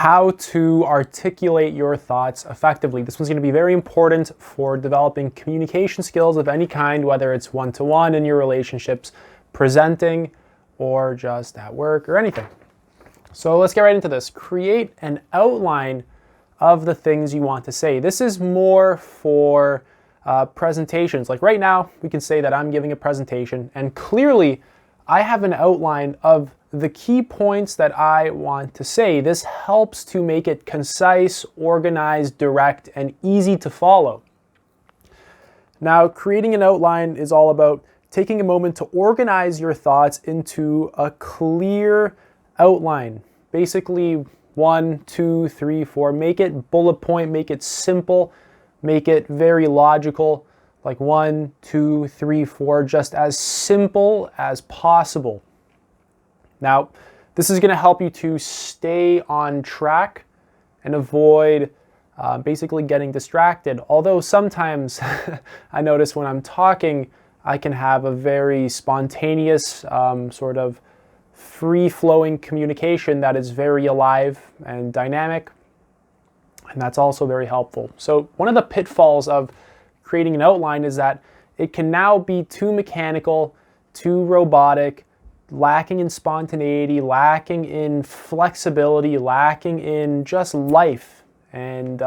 how to articulate your thoughts effectively. This one's going to be very important for developing communication skills of any kind, whether it's one-to-one in your relationships, presenting, or just at work or anything. So let's get right into this. Create an outline of the things you want to say. This is more for presentations. Like right now, we can say that I'm giving a presentation, and clearly I have an outline of the key points that I want to say. This helps to make it concise, organized, direct, and easy to follow. Now, creating an outline is all about taking a moment to organize your thoughts into a clear outline. Basically, 1, 2, 3, 4. Make it bullet point, make it simple, make it very logical, like 1, 2, 3, 4, just as simple as possible. Now, this is going to help you to stay on track and avoid basically getting distracted. Although sometimes I notice when I'm talking, I can have a very spontaneous, sort of free-flowing communication that is very alive and dynamic, and that's also very helpful. So one of the pitfalls of creating an outline is that it can now be too mechanical, too robotic, lacking in spontaneity, lacking in flexibility, lacking in just life, and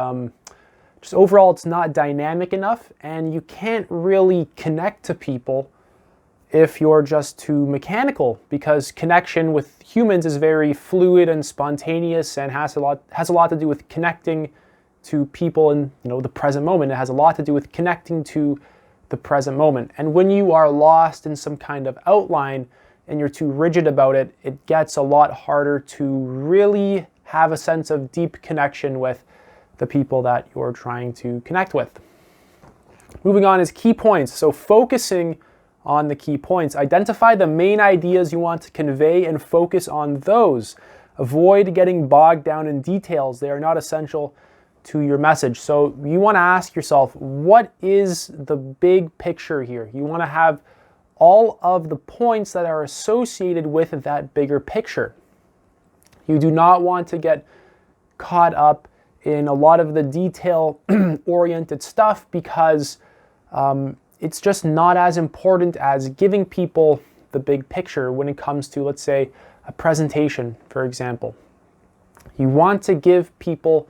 just overall it's not dynamic enough, and you can't really connect to people if you're just too mechanical, because connection with humans is very fluid and spontaneous and has a lot to do with connecting to people in the present moment. It has a lot to do with connecting to the present moment. And when you are lost in some kind of outline and you're too rigid about it, it gets a lot harder to really have a sense of deep connection with the people that you're trying to connect with. Moving on is key points. So focusing on the key points. Identify the main ideas you want to convey and focus on those. Avoid getting bogged down in details. They are not essential to your message. So you want to ask yourself, what is the big picture here? You want to have all of the points that are associated with that bigger picture. You do not want to get caught up in a lot of the detail-oriented stuff because it's just not as important as giving people the big picture when it comes to, let's say, a presentation, for example. You want to give people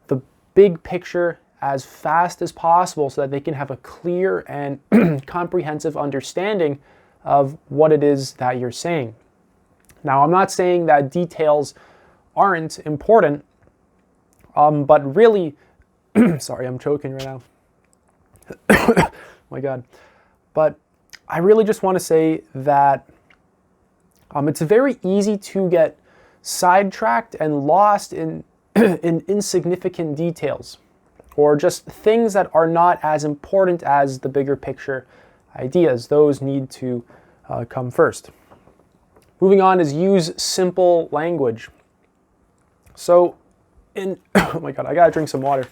the big picture as fast as possible so that they can have a clear and comprehensive understanding of what it is that you're saying. Now, I'm not saying that details aren't important, but really, sorry, I'm choking right now. My God. But I really just want to say that it's very easy to get sidetracked and lost in insignificant details, or just things that are not as important as the bigger picture ideas. Those need to come first. Moving on is use simple language. So oh my God, I gotta drink some water.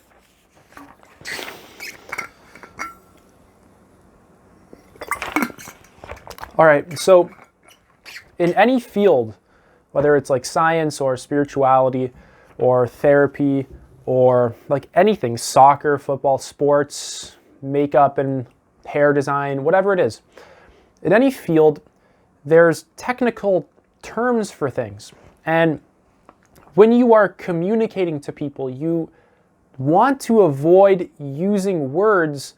All right, so in any field, whether it's like science or spirituality or therapy or like anything, soccer, football, sports, makeup and hair design, whatever it is, in any field, there's technical terms for things. And when you are communicating to people, you want to avoid using words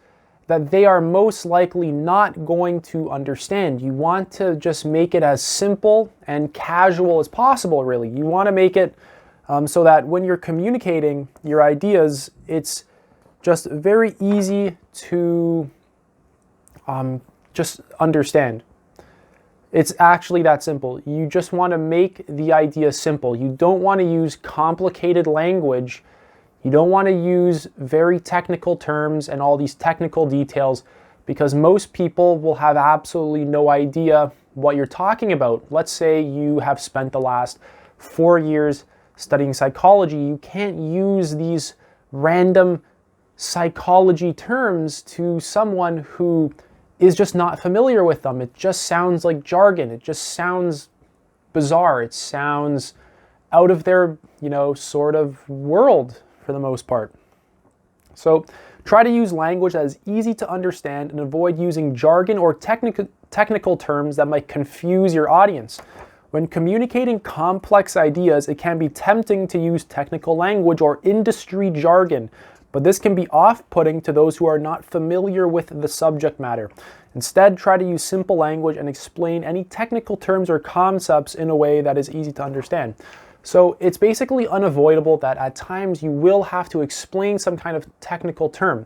that they are most likely not going to understand. You want to just make it as simple and casual as possible, really. You want to make it so that when you're communicating your ideas, it's just very easy to just understand. It's actually that simple. You just want to make the idea simple. You don't want to use complicated language. You don't want to use very technical terms and all these technical details, because most people will have absolutely no idea what you're talking about. Let's say you have spent the last 4 years studying psychology. You can't use these random psychology terms to someone who is just not familiar with them. It just sounds like jargon. It just sounds bizarre. It sounds out of their, sort of world for the most part. So try to use language that is easy to understand and avoid using jargon or technical terms that might confuse your audience. When communicating complex ideas, it can be tempting to use technical language or industry jargon, but this can be off-putting to those who are not familiar with the subject matter. Instead, try to use simple language and explain any technical terms or concepts in a way that is easy to understand. So it's basically unavoidable that at times you will have to explain some kind of technical term.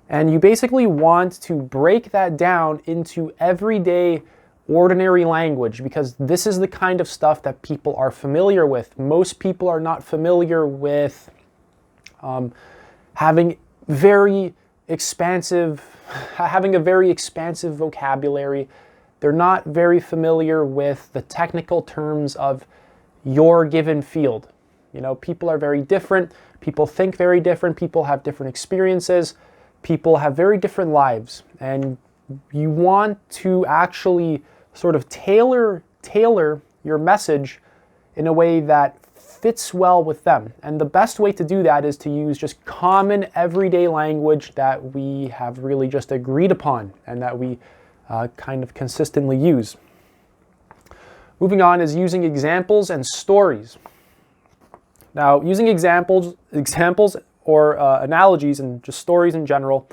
And you basically want to break that down into everyday, ordinary language, because this is the kind of stuff that people are familiar with. Most people are not familiar with having a very expansive vocabulary. They're not very familiar with the technical terms of your given field. People are very different. People think very different. People have different experiences. People have very different lives. And you want to actually sort of tailor your message in a way that fits well with them. And the best way to do that is to use just common everyday language that we have really just agreed upon and that we kind of consistently use. Moving on is using examples and stories. Now, using examples or analogies and just stories in general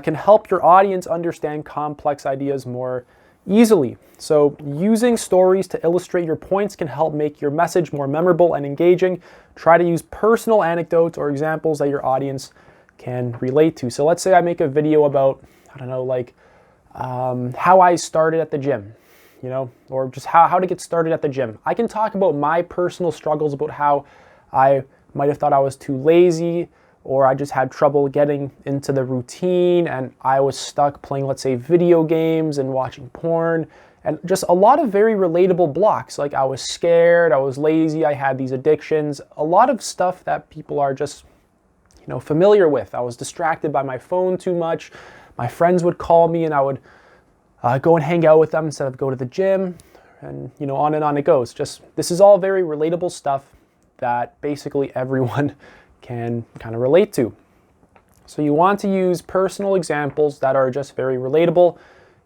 can help your audience understand complex ideas more easily. So using stories to illustrate your points can help make your message more memorable and engaging. Try to use personal anecdotes or examples that your audience can relate to. So let's say I make a video about, how I started at the gym, or just how to get started at the gym. I can talk about my personal struggles, about how I might have thought I was too lazy, or I just had trouble getting into the routine and I was stuck playing, let's say, video games and watching porn, and just a lot of very relatable blocks. Like I was scared, I was lazy, I had these addictions, a lot of stuff that people are just, familiar with. I was distracted by my phone too much. My friends would call me and I would go and hang out with them instead of go to the gym, and on and on it goes. This is all very relatable stuff that basically everyone can kind of relate to. So you want to use personal examples that are just very relatable.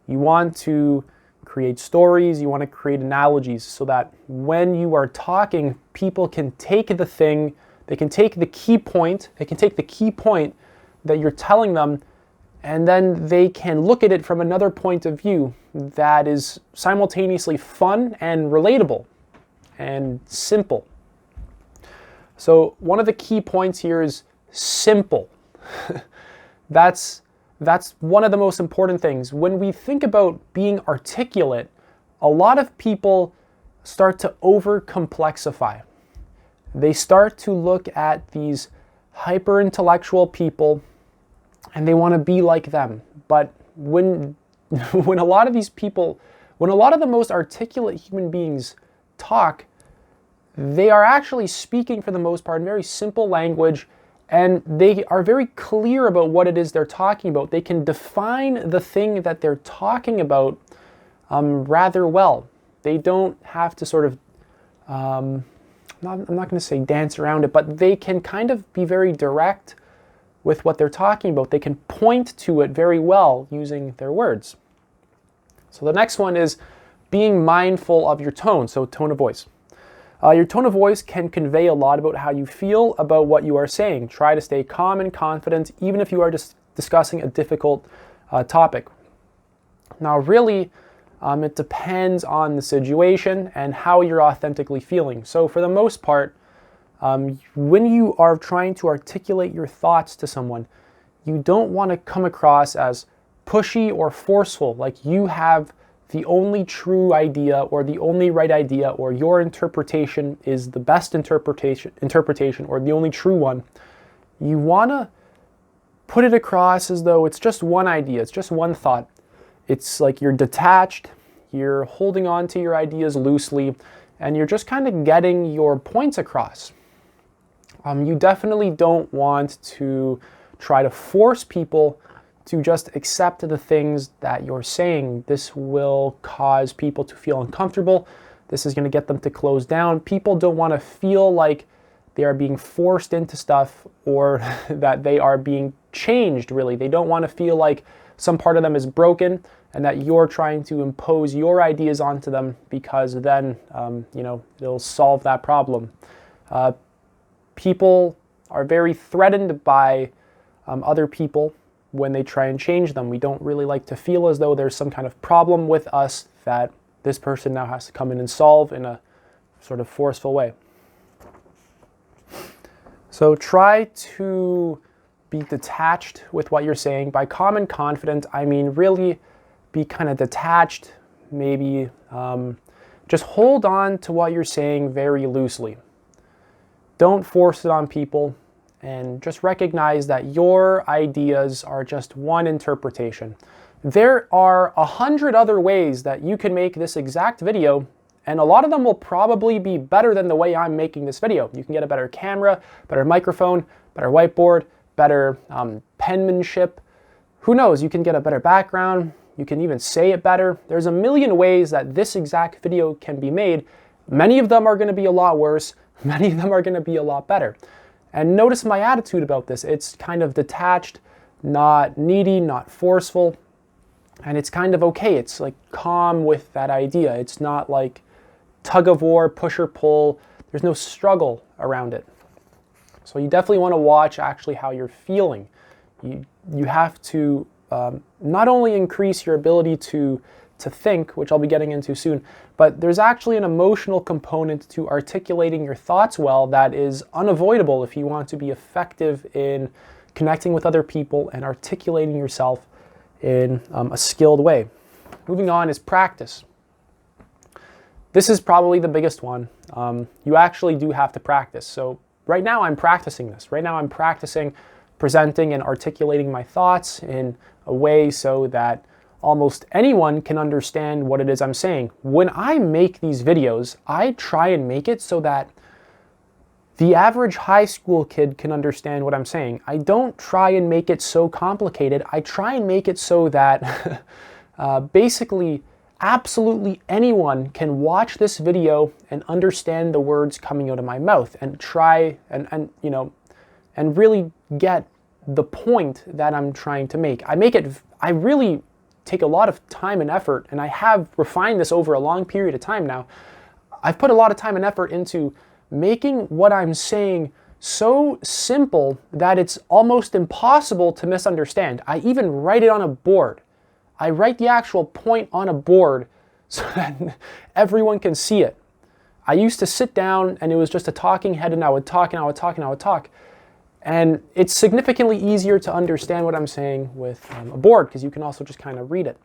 You want to create stories, you want to create analogies so that when you are talking, people can take they can take the key point that you're telling them, and then they can look at it from another point of view that is simultaneously fun and relatable and simple. So one of the key points here is simple. That's one of the most important things. When we think about being articulate, a lot of people start to over-complexify. They start to look at these hyper-intellectual people and they want to be like them. But when a lot of the most articulate human beings talk, they are actually speaking for the most part in very simple language, and they are very clear about what it is they're talking about. They can define the thing that they're talking about rather well. They don't have to sort of, I'm not going to say dance around it, but they can kind of be very direct with what they're talking about. They can point to it very well using their words. So the next one is being mindful of your tone, so tone of voice. Your tone of voice can convey a lot about how you feel about what you are saying. Try to stay calm and confident, even if you are just discussing a difficult topic. Now, really, it depends on the situation and how you're authentically feeling. So for the most part, when you are trying to articulate your thoughts to someone, you don't want to come across as pushy or forceful, like you have the only true idea or the only right idea, or your interpretation is the best interpretation or the only true one. You want to put it across as though it's just one idea, it's just one thought. It's like you're detached, you're holding on to your ideas loosely, and you're just kind of getting your points across. You definitely don't want to try to force people to just accept the things that you're saying. This will cause people to feel uncomfortable. This is going to get them to close down. People don't want to feel like they are being forced into stuff or that they are being changed, really. They don't want to feel like some part of them is broken and that you're trying to impose your ideas onto them, because then, it'll solve that problem. People are very threatened by other people when they try and change them. We don't really like to feel as though there's some kind of problem with us that this person now has to come in and solve in a sort of forceful way. So try to be detached with what you're saying. By calm and confident, I mean really be kind of detached, maybe just hold on to what you're saying very loosely. Don't force it on people, and just recognize that your ideas are just one interpretation. There are 100 other ways that you can make this exact video, and a lot of them will probably be better than the way I'm making this video. You can get a better camera, better microphone, better whiteboard, better penmanship. Who knows, you can get a better background, you can even say it better. There's a million ways that this exact video can be made. Many of them are going to be a lot worse, many of them are going to be a lot better. And notice my attitude about this. It's kind of detached, not needy, not forceful, and it's kind of okay. It's like calm with that idea. It's not like tug of war, push or pull. There's no struggle around it. So you definitely want to watch actually how you're feeling. You have to not only increase your ability to think, which I'll be getting into soon, but there's actually an emotional component to articulating your thoughts well that is unavoidable if you want to be effective in connecting with other people and articulating yourself in a skilled way. Moving on is practice. This is probably the biggest one. You actually do have to practice. So right now I'm practicing this. Right now I'm practicing presenting and articulating my thoughts in a way so that almost anyone can understand what it is I'm saying. When I make these videos, I try and make it so that the average high school kid can understand what I'm saying. I don't try and make it so complicated. I try and make it so that basically absolutely anyone can watch this video and understand the words coming out of my mouth and try and really get the point that I'm trying to make. I really take a lot of time and effort, and I have refined this over a long period of time now. I've put a lot of time and effort into making what I'm saying so simple that it's almost impossible to misunderstand. I even write it on a board. I write the actual point on a board so that everyone can see it. I used to sit down and it was just a talking head, and I would talk and I would talk and I would talk. And it's significantly easier to understand what I'm saying with a board, because you can also just kind of read it.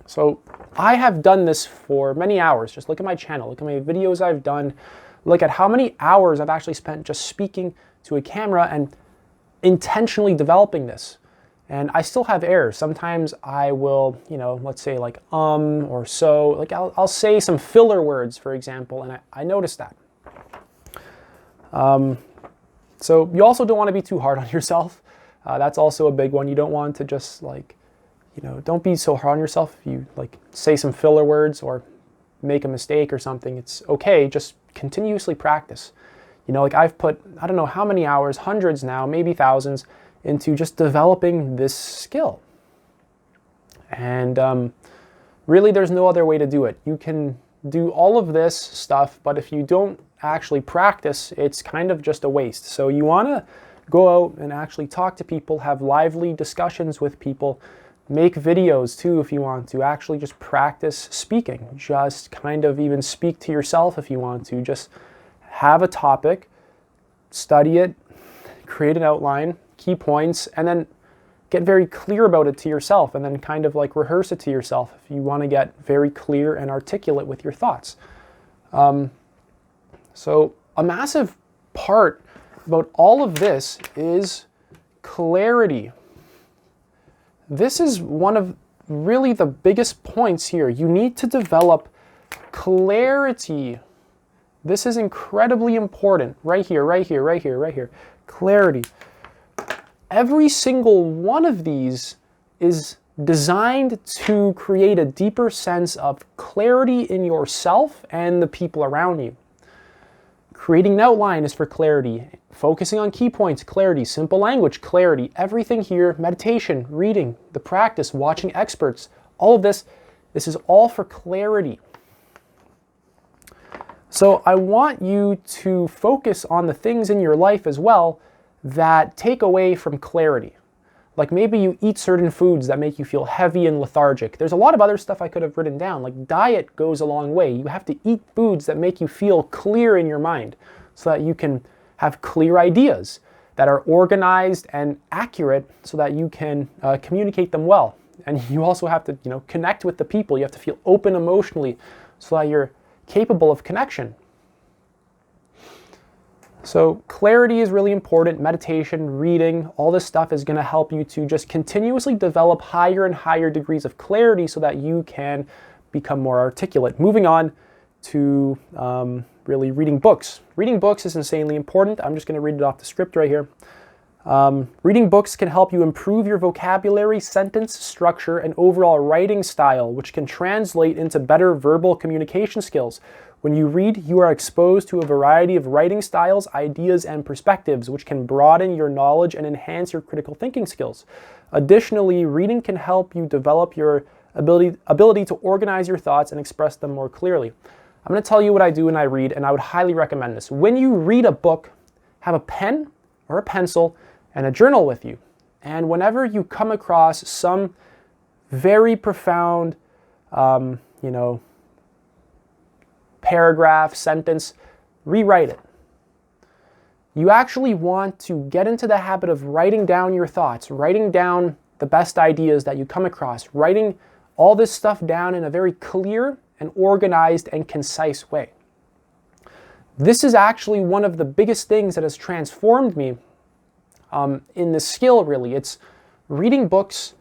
So I have done this for many hours. Just look at my channel, look at my videos I've done, look at how many hours I've actually spent just speaking to a camera and intentionally developing this. And I still have errors. Sometimes I will, let's say like or so, like I'll say some filler words, for example, and I notice that. So you also don't want to be too hard on yourself. That's also a big one. You don't want to just don't be so hard on yourself if you say some filler words or make a mistake or something. It's okay, just continuously practice. I've put, I don't know how many hours, hundreds now, maybe thousands, into just developing this skill. And really there's no other way to do it. You can do all of this stuff, but if you don't actually practice, it's kind of just a waste. So you want to go out and actually talk to people, have lively discussions with people, make videos too if you want to, actually just practice speaking. Just kind of even speak to yourself if you want to. Just have a topic, study it, create an outline, key points, and then get very clear about it to yourself, and then kind of rehearse it to yourself if you want to get very clear and articulate with your thoughts. So a massive part about all of this is clarity. This is one of really the biggest points here. You need to develop clarity. This is incredibly important. Right here, right here, right here, right here. Clarity. Every single one of these is designed to create a deeper sense of clarity in yourself and the people around you. Creating an outline is for clarity. Focusing on key points, clarity. Simple language, clarity. Everything here, meditation, reading, the practice, watching experts, all of this is all for clarity. So I want you to focus on the things in your life as well that take away from clarity. Like maybe you eat certain foods that make you feel heavy and lethargic. There's a lot of other stuff I could have written down, like diet goes a long way. You have to eat foods that make you feel clear in your mind so that you can have clear ideas that are organized and accurate so that you can communicate them well. And you also have to, connect with the people. You have to feel open emotionally so that you're capable of connection. So clarity is really important. Meditation, reading, all this stuff is going to help you to just continuously develop higher and higher degrees of clarity so that you can become more articulate. Moving on to really reading books. Reading books is insanely important. I'm just going to read it off the script right here. Reading books can help you improve your vocabulary, sentence structure, and overall writing style, which can translate into better verbal communication skills. When you read, you are exposed to a variety of writing styles, ideas, and perspectives, which can broaden your knowledge and enhance your critical thinking skills. Additionally, reading can help you develop your ability to organize your thoughts and express them more clearly. I'm going to tell you what I do when I read, and I would highly recommend this. When you read a book, have a pen or a pencil and a journal with you. And whenever you come across some very profound, paragraph, sentence, rewrite it. You actually want to get into the habit of writing down your thoughts, writing down the best ideas that you come across, writing all this stuff down in a very clear and organized and concise way. This is actually one of the biggest things that has transformed me in this skill, really. It's reading books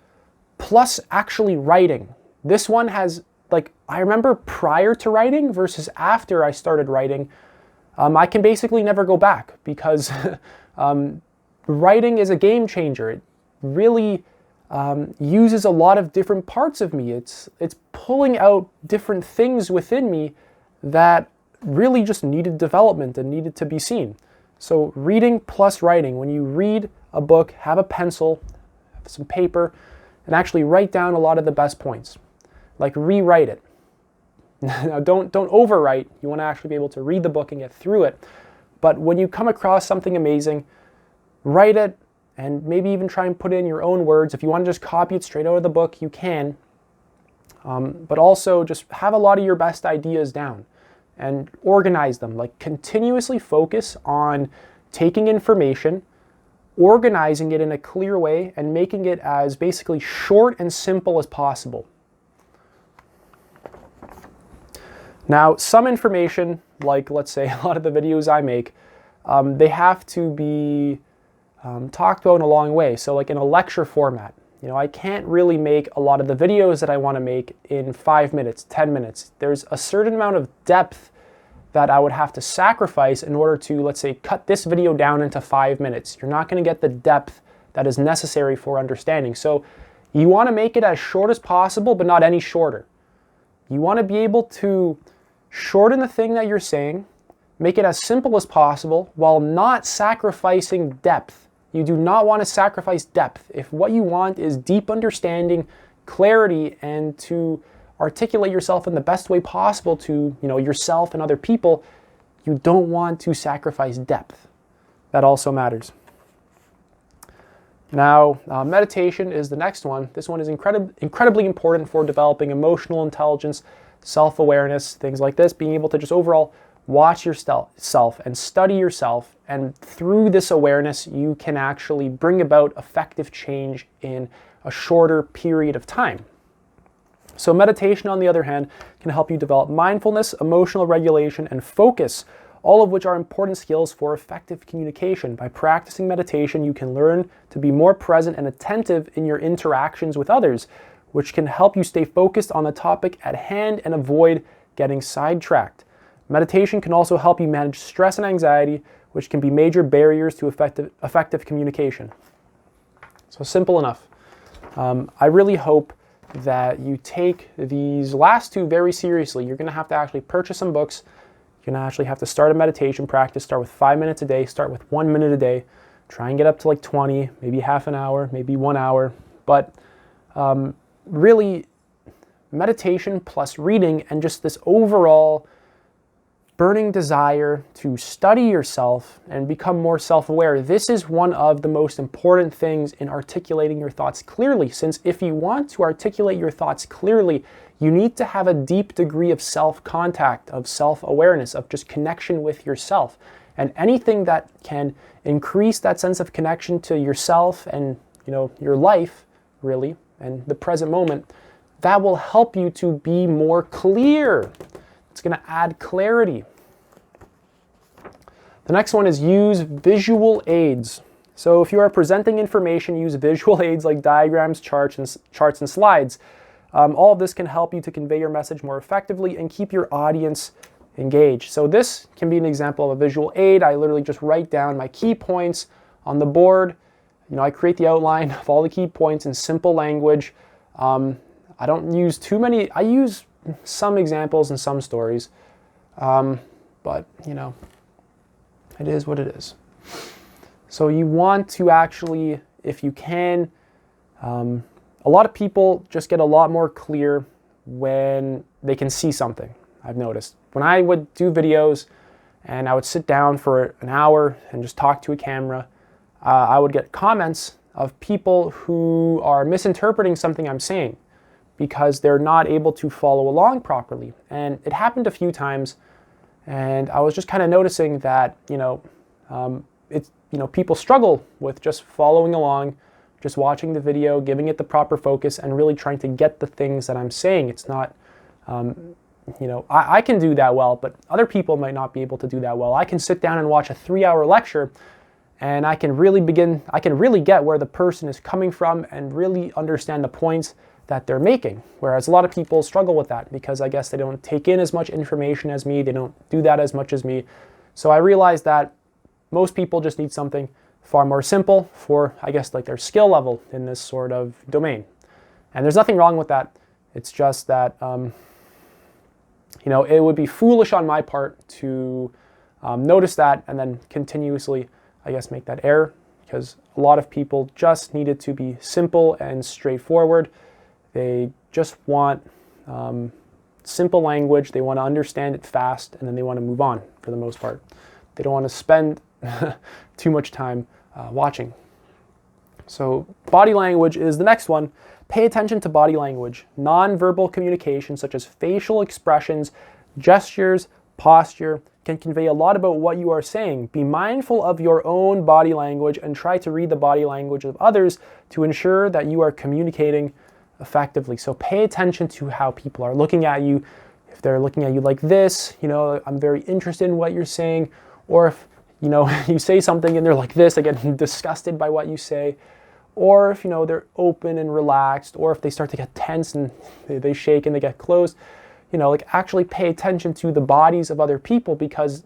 plus actually writing. This one has, I remember prior to writing versus after I started writing, I can basically never go back because writing is a game changer. It really uses a lot of different parts of me. It's pulling out different things within me that really just needed development and needed to be seen. So reading plus writing. When you read a book, have a pencil, have some paper, and actually write down a lot of the best points. Like rewrite it. Now don't overwrite. You want to actually be able to read the book and get through it. But when you come across something amazing, write it and maybe even try and put it in your own words. If you want to just copy it straight out of the book, you can. But also just have a lot of your best ideas down and organize them. Like continuously focus on taking information, organizing it in a clear way, and making it as basically short and simple as possible. Now, some information, like let's say a lot of the videos I make, they have to be talked about in a long way. So like in a lecture format, I can't really make a lot of the videos that I want to make in 5 minutes, 10 minutes. There's a certain amount of depth that I would have to sacrifice in order to, let's say, cut this video down into 5 minutes. You're not going to get the depth that is necessary for understanding. So you want to make it as short as possible, but not any shorter. You want to be able to shorten the thing that you're saying, make it as simple as possible while not sacrificing depth. You do not want to sacrifice depth. If what you want is deep understanding, clarity, and to articulate yourself in the best way possible to yourself and other people, you don't want to sacrifice depth. That also matters. Now, meditation is the next one. This one is incredibly important for developing emotional intelligence, self-awareness, things like this, being able to just overall watch yourself and study yourself. And through this awareness, you can actually bring about effective change in a shorter period of time. So meditation, on the other hand, can help you develop mindfulness, emotional regulation, and focus, all of which are important skills for effective communication. By practicing meditation, you can learn to be more present and attentive in your interactions with others, which can help you stay focused on the topic at hand and avoid getting sidetracked. Meditation can also help you manage stress and anxiety, which can be major barriers to effective communication. So simple enough. I really hope that you take these last two very seriously. You're going to have to actually purchase some books. You're going to actually have to start a meditation practice. Start with 5 minutes a day. Start with 1 minute a day. Try and get up to like 20, maybe half an hour, maybe 1 hour. But really, meditation plus reading and just this overall burning desire to study yourself and become more self-aware. This is one of the most important things in articulating your thoughts clearly, since if you want to articulate your thoughts clearly, you need to have a deep degree of self-contact, of self-awareness, of just connection with yourself. And anything that can increase that sense of connection to yourself and, your life, really, and the present moment, that will help you to be more clear. It's going to add clarity. The next one is use visual aids. So if you are presenting information, use visual aids like diagrams, charts, and slides. All of this can help you to convey your message more effectively and keep your audience engaged. So this can be an example of a visual aid. I literally just write down my key points on the board. I create the outline of all the key points in simple language. I don't use too many. I use some examples and some stories, but it is what it is. So you want to actually, if you can, a lot of people just get a lot more clear when they can see something, I've noticed. When I would do videos and I would sit down for an hour and just talk to a camera, I would get comments of people who are misinterpreting something I'm saying because they're not able to follow along properly. And it happened a few times, and I was just kind of noticing that, people struggle with just following along, just watching the video, giving it the proper focus, and really trying to get the things that I'm saying. It's not, I can do that well, but other people might not be able to do that well. I can sit down and watch a 3-hour lecture, and I can really get where the person is coming from and really understand the points that they're making. Whereas a lot of people struggle with that because I guess they don't take in as much information as me, they don't do that as much as me. So I realized that most people just need something far more simple for, I guess, like their skill level in this sort of domain. And there's nothing wrong with that. It's just that, it would be foolish on my part to notice that and then continuously, I guess, make that error, because a lot of people just need it to be simple and straightforward. They just want simple language. They want to understand it fast, and then they want to move on for the most part. They don't want to spend too much time watching. So body language is the next one. Pay attention to body language. Non-verbal communication, such as facial expressions, gestures, posture, can convey a lot about what you are saying. Be mindful of your own body language and try to read the body language of others to ensure that you are communicating effectively. So pay attention to how people are looking at you. If they're looking at you like this, I'm very interested in what you're saying. Or if, you say something and they're like this, they get disgusted by what you say. Or if, they're open and relaxed, or if they start to get tense and they shake and they get closed, actually pay attention to the bodies of other people, because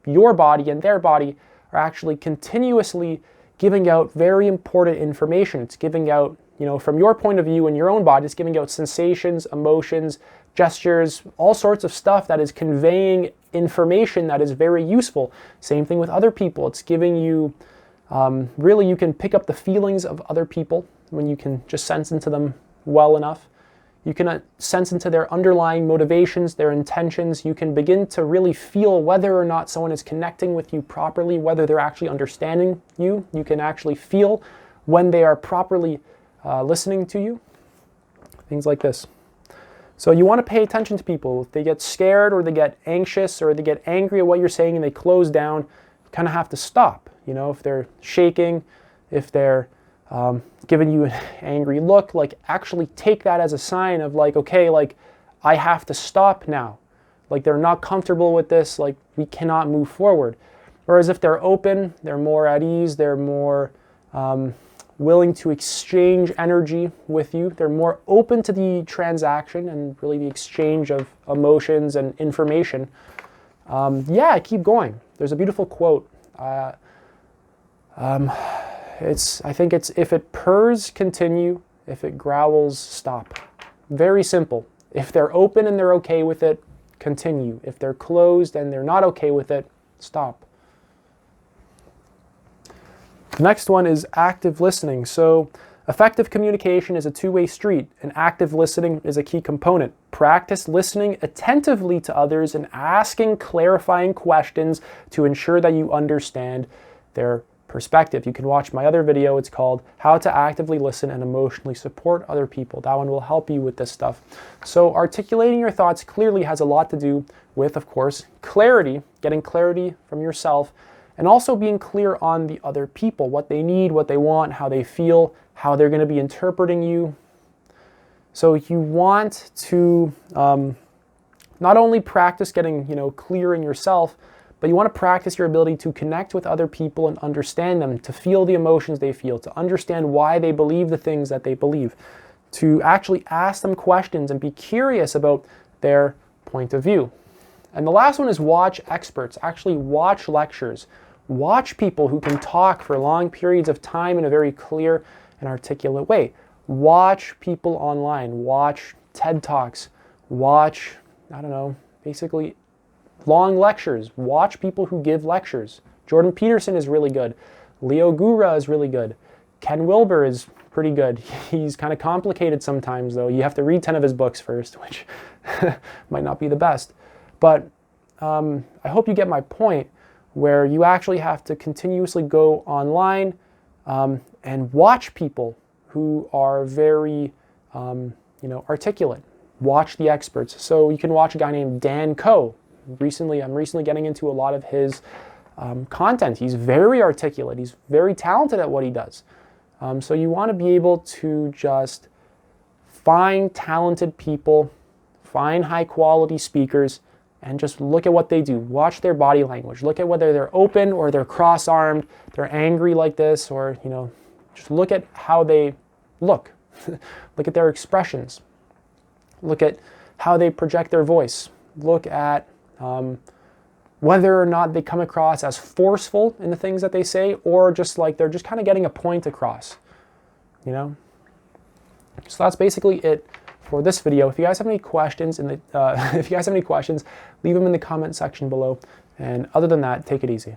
your body and their body are actually continuously giving out very important information. It's giving out, from your point of view in your own body, it's giving out sensations, emotions, gestures, all sorts of stuff that is conveying information that is very useful. Same thing with other people. It's giving you, really, you can pick up the feelings of other people when you can just sense into them well enough. You can sense into their underlying motivations, their intentions. You can begin to really feel whether or not someone is connecting with you properly, whether they're actually understanding you. You can actually feel when they are properly listening to you. Things like this. So you want to pay attention to people. If they get scared or they get anxious or they get angry at what you're saying and they close down, you kind of have to stop. If they're shaking, if they're giving you an angry look, actually take that as a sign of okay, I have to stop now. They're not comfortable with this, we cannot move forward. Whereas if they're open, they're more at ease, they're more willing to exchange energy with you, they're more open to the transaction and really the exchange of emotions and information. Keep going. There's a beautiful quote. I think it's, if it purrs, continue. If it growls, stop. Very simple. If they're open and they're okay with it, continue. If they're closed and they're not okay with it, stop. The next one is active listening. So effective communication is a two-way street, and active listening is a key component. Practice listening attentively to others and asking clarifying questions to ensure that you understand their perspective. You can watch my other video. It's called How to Actively Listen and Emotionally Support Other People. That one will help you with this stuff. So articulating your thoughts clearly has a lot to do with, of course, clarity, getting clarity from yourself, and also being clear on the other people, what they need, what they want, how they feel, how they're going to be interpreting you. So you want to not only practice getting clear in yourself, but you want to practice your ability to connect with other people and understand them, to feel the emotions they feel, to understand why they believe the things that they believe, to actually ask them questions and be curious about their point of view. And the last one is watch experts. Actually watch lectures. Watch people who can talk for long periods of time in a very clear and articulate way. Watch people online. Watch TED Talks. Watch, basically long lectures. Watch people who give lectures. Jordan Peterson is really good. Leo Gura is really good. Ken Wilber is pretty good. He's kind of complicated sometimes, though. You have to read 10 of his books first, which might not be the best. But I hope you get my point, where you actually have to continuously go online and watch people who are very articulate. Watch the experts. So you can watch a guy named Dan Koe. I'm recently getting into a lot of his content. He's very articulate. He's very talented at what he does. So you want to be able to just find talented people, find high quality speakers, and just look at what they do. Watch their body language. Look at whether they're open or they're cross-armed, they're angry like this, or just look at how they look. Look at their expressions. Look at how they project their voice. Look at whether or not they come across as forceful in the things that they say, or just like they're just kind of getting a point across, So that's basically it for this video. If you guys have any questions, leave them in the comment section below. And other than that, take it easy.